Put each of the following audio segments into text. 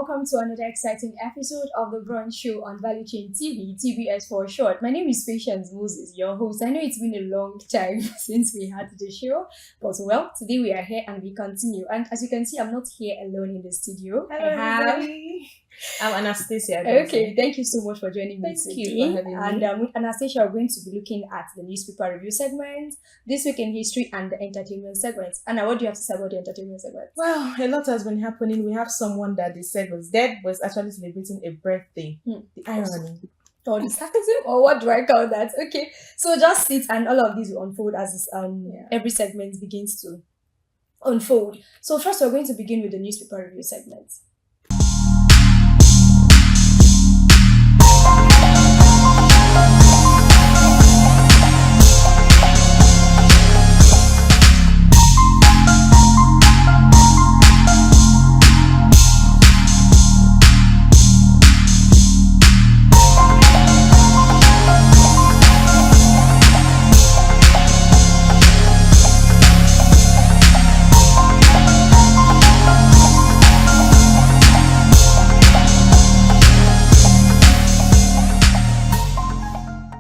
welcome to another exciting episode of the Brunch show on Value Chain TV, TBS for short. My name is Patience Moses, your host. I know it's been a long time since we had the show, but well, today we are here and we continue. And as you can see, I'm not here alone in the studio. Hello, everybody. I'm Anastasia. Okay, thank you so much for joining me Thank today. you for having me. And with Anastasia, we're going to be looking at the newspaper review segment, this week in history, and the entertainment segment. Anna, what do you have to say about the entertainment segment? Well, a lot has been happening. We have someone that they said was dead, was actually celebrating a birthday. The irony. Or the sarcasm, or what do I call that? Okay, so just sit and all of these will unfold as every segment begins to unfold. So first, we're going to begin with the newspaper review segment.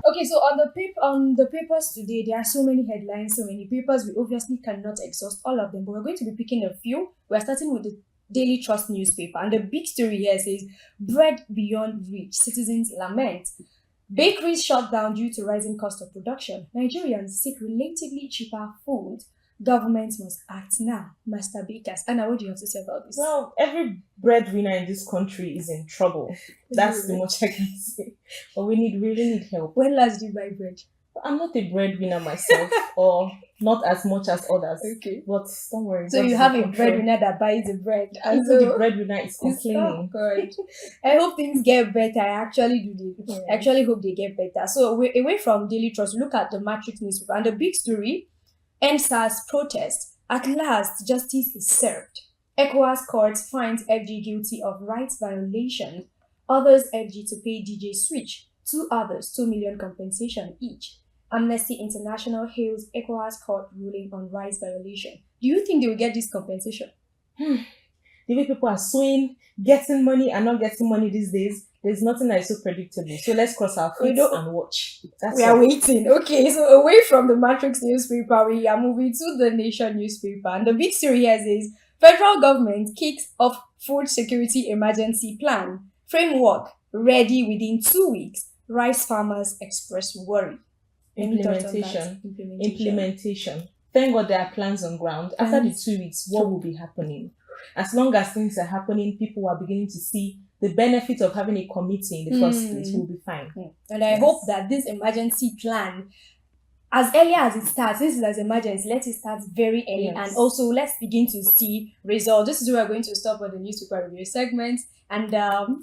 Okay, so on the papers today, there are so many headlines, so many papers. We obviously cannot exhaust all of them, but we're going to be picking a few. We're starting with the Daily Trust newspaper, and the big story here says, bread beyond reach, citizens lament. Bakeries shut down due to rising cost of production. Nigerians seek relatively cheaper food. Government must act now. Master Bakers. Anna, what do you have to say about this? Well, every breadwinner in this country is in trouble. That's the much I can say. But we really need help. When last did you buy bread? I'm not a breadwinner myself, or not as much as others. Okay. But don't worry. So you have a breadwinner that buys the bread. And Even so the breadwinner is complaining. Good. I hope things get better. I actually do. I actually hope they get better. So away from Daily Trust, look at the Matrix newspaper. And the big story, NSAS protest. At last, justice is served. ECOWAS court finds FG guilty of rights violation. Others FG to pay DJ Switch. 2 others, 2 million compensation each. Amnesty International hails ECOWAS court ruling on rights violation. Do you think they will get this compensation? The way people are suing, getting money and not getting money these days, there's nothing that is so predictable. So let's cross our feet and watch. We are waiting. Okay, so away from the Matrix newspaper, we are moving to the Nation newspaper. And the big story here says, federal government kicks off food security emergency plan. Framework ready within 2 weeks. Rice farmers express worry. Implementation. Thank God there are plans on ground. After the 2 weeks, what will be happening? As long as things are happening, people are beginning to see the benefit of having a committee in the first place. Will be fine. And I hope that this emergency plan, as early as it starts, this is as emergency, let it start very early. And also let's begin to see results. This is where we're going to stop on the newspaper review segment. And the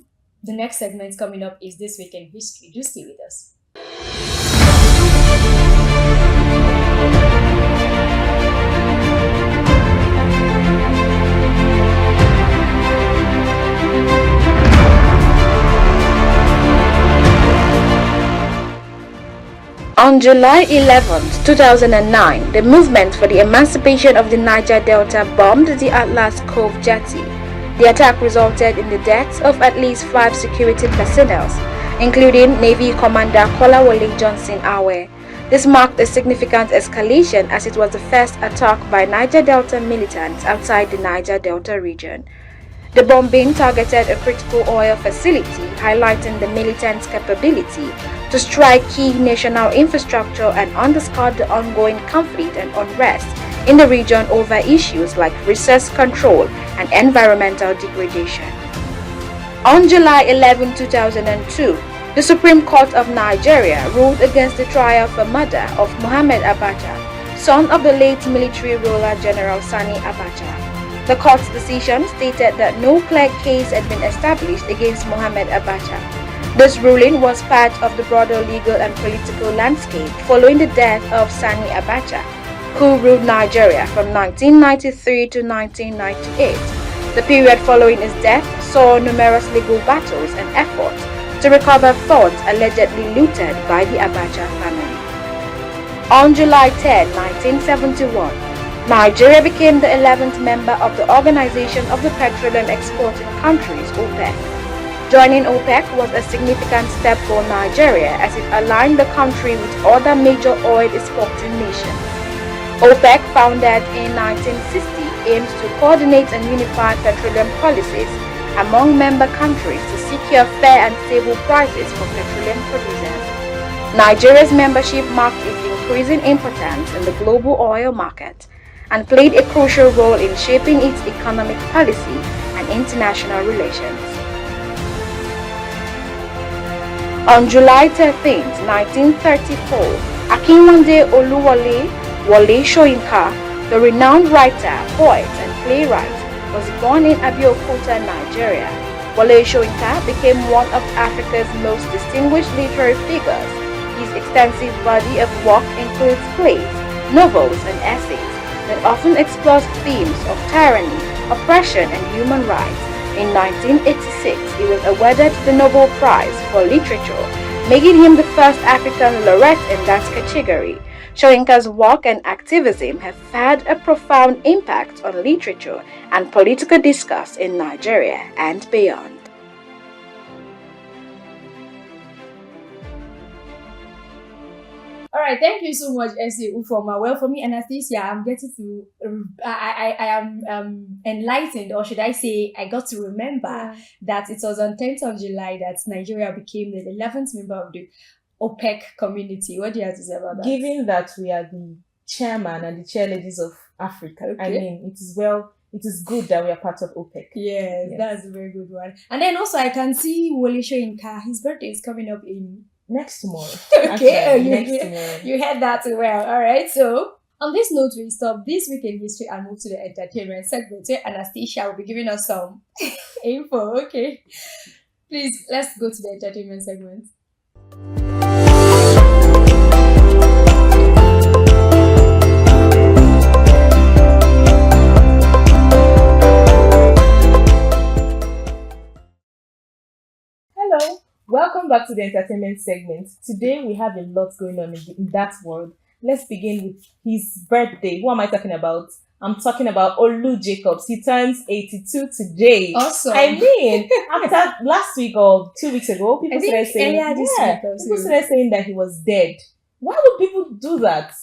next segment coming up is This Week in History. Do stay with us. On July 11, 2009, the movement for the emancipation of the Niger Delta bombed the Atlas Cove jetty. The attack resulted in the deaths of at least 5 security personnel, including Navy Commander Kolawole Johnson Awe. This marked a significant escalation as it was the first attack by Niger Delta militants outside the Niger Delta region. The bombing targeted a critical oil facility, highlighting the militants' capability to strike key national infrastructure and underscored the ongoing conflict and unrest in the region over issues like resource control and environmental degradation. On July 11, 2002, the Supreme Court of Nigeria ruled against the trial for murder of Muhammad Abacha, son of the late military ruler General Sani Abacha. The court's decision stated that no clear case had been established against Muhammad Abacha. This ruling was part of the broader legal and political landscape following the death of Sani Abacha, who ruled Nigeria from 1993 to 1998. The period following his death saw numerous legal battles and efforts to recover funds allegedly looted by the Abacha family. On July 10, 1971, Nigeria became the 11th member of the Organization of the Petroleum Exporting Countries, OPEC. Joining OPEC was a significant step for Nigeria as it aligned the country with other major oil exporting nations. OPEC, founded in 1960, aims to coordinate and unify petroleum policies among member countries to secure fair and stable prices for petroleum producers. Nigeria's membership marked its increasing importance in the global oil market and played a crucial role in shaping its economic policy and international relations. On July 13, 1934, Akinwande Oluwole Wole Soyinka, the renowned writer, poet, and playwright, was born in Abeokuta, Nigeria. Wole Soyinka became one of Africa's most distinguished literary figures. His extensive body of work includes plays, novels, and essays that often explores themes of tyranny, oppression, and human rights. In 1986, he was awarded the Nobel Prize for Literature, making him the first African laureate in that category. Soyinka's work and activism have had a profound impact on literature and political discourse in Nigeria and beyond. All right, thank you so much, Essie Ufoma. Well, for me, Anastasia, I'm getting to, I am enlightened, or should I say, I got to remember that it was on 10th of July that Nigeria became the 11th member of the OPEC community. What do you have to say about that? Given that we are the chairman and the chairladies of Africa, I mean, it is good that we are part of OPEC. Yes, that's a very good one. And then also, I can see Wole Soyinka. His birthday is coming up in next tomorrow. Okay, tomorrow. You heard that well. All right, so on this note, we stop this week in history and move to the entertainment segment where Anastasia will be giving us some info. Okay, please, let's go to the entertainment segment. Hello. Welcome back to the entertainment segment. Today we have a lot going on in that world. Let's begin with his birthday. Who am I talking about? I'm talking about Olu Jacobs. He turns 82 today. Awesome. I mean, after last week or 2 weeks ago, people started saying that he was dead. Why would people do that?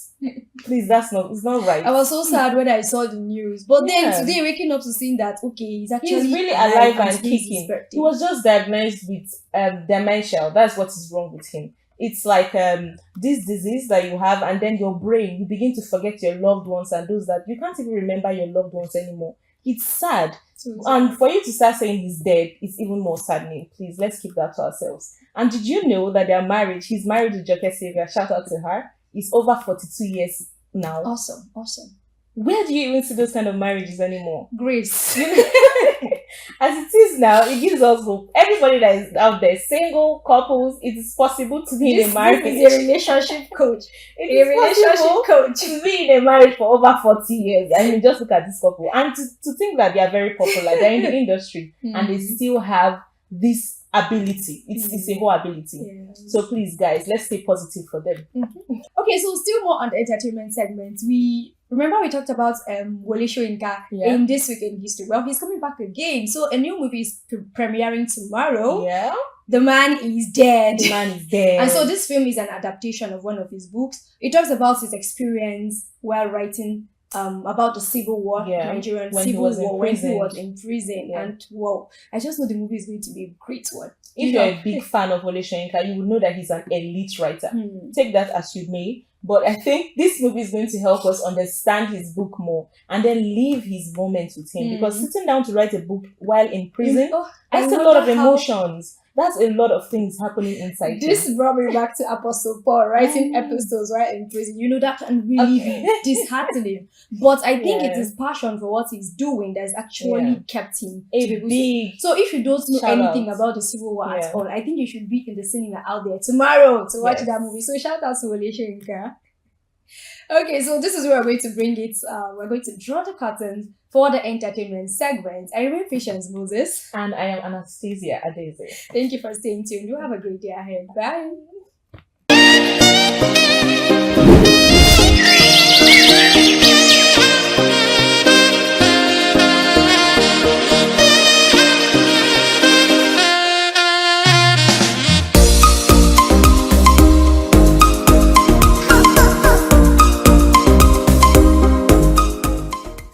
Please, it's not right. I was so sad when I saw the news. But then today, waking up to seeing that, okay, he's really alive and kicking. He was just diagnosed with dementia. That's what is wrong with him. It's like this disease that you have, and then your brain, you begin to forget your loved ones and those that you can't even remember your loved ones anymore. It's sad. And for you to start saying he's dead, it's even more saddening. Please, let's keep that to ourselves. And did you know that their marriage, he's married to Joke Sylvia, shout out to her, is over 42 years now. Awesome. Where do you even see those kind of marriages anymore? Grace. As it is now, it gives us hope. Everybody that is out there, single couples, it is possible to be in a marriage. This is a relationship coach. To be in a marriage for over 40 years. I mean, just look at this couple. And to think that they are very popular, they're in the industry, and they still have this ability. It's a whole ability. So please, guys, let's stay positive for them. Okay, so still more on the entertainment segment. We talked about Wole Soyinka in This Week in History. Well, he's coming back again. So a new movie is premiering tomorrow. Yeah. The Man is Dead. And so this film is an adaptation of one of his books. It talks about his experience while writing about the Civil War, Nigerian Civil War, when he was in prison. And wow, I just know the movie is going to be a great one. If you're a big fan of Wole Soyinka, you would know that he's an elite writer. Take that as you may. But I think this movie is going to help us understand his book more and then live his moments with him. Because sitting down to write a book while in prison, that's a lot of emotions. That's a lot of things happening inside. This brought me back to Apostle Paul writing episodes while in prison. You know, that can really be disheartening. But I think it is passion for what he's doing that's actually kept him big. So if you don't know anything about the Civil War at all, I think you should be in the cinema out there tomorrow to watch that movie. So shout out to Wole Soyinka. Okay, so this is where we're going to bring it. We're going to draw the curtains for the entertainment segment. I remain Patience Moses. And I am Anastasia Adeze. Thank you for staying tuned. You have a great day ahead. Bye.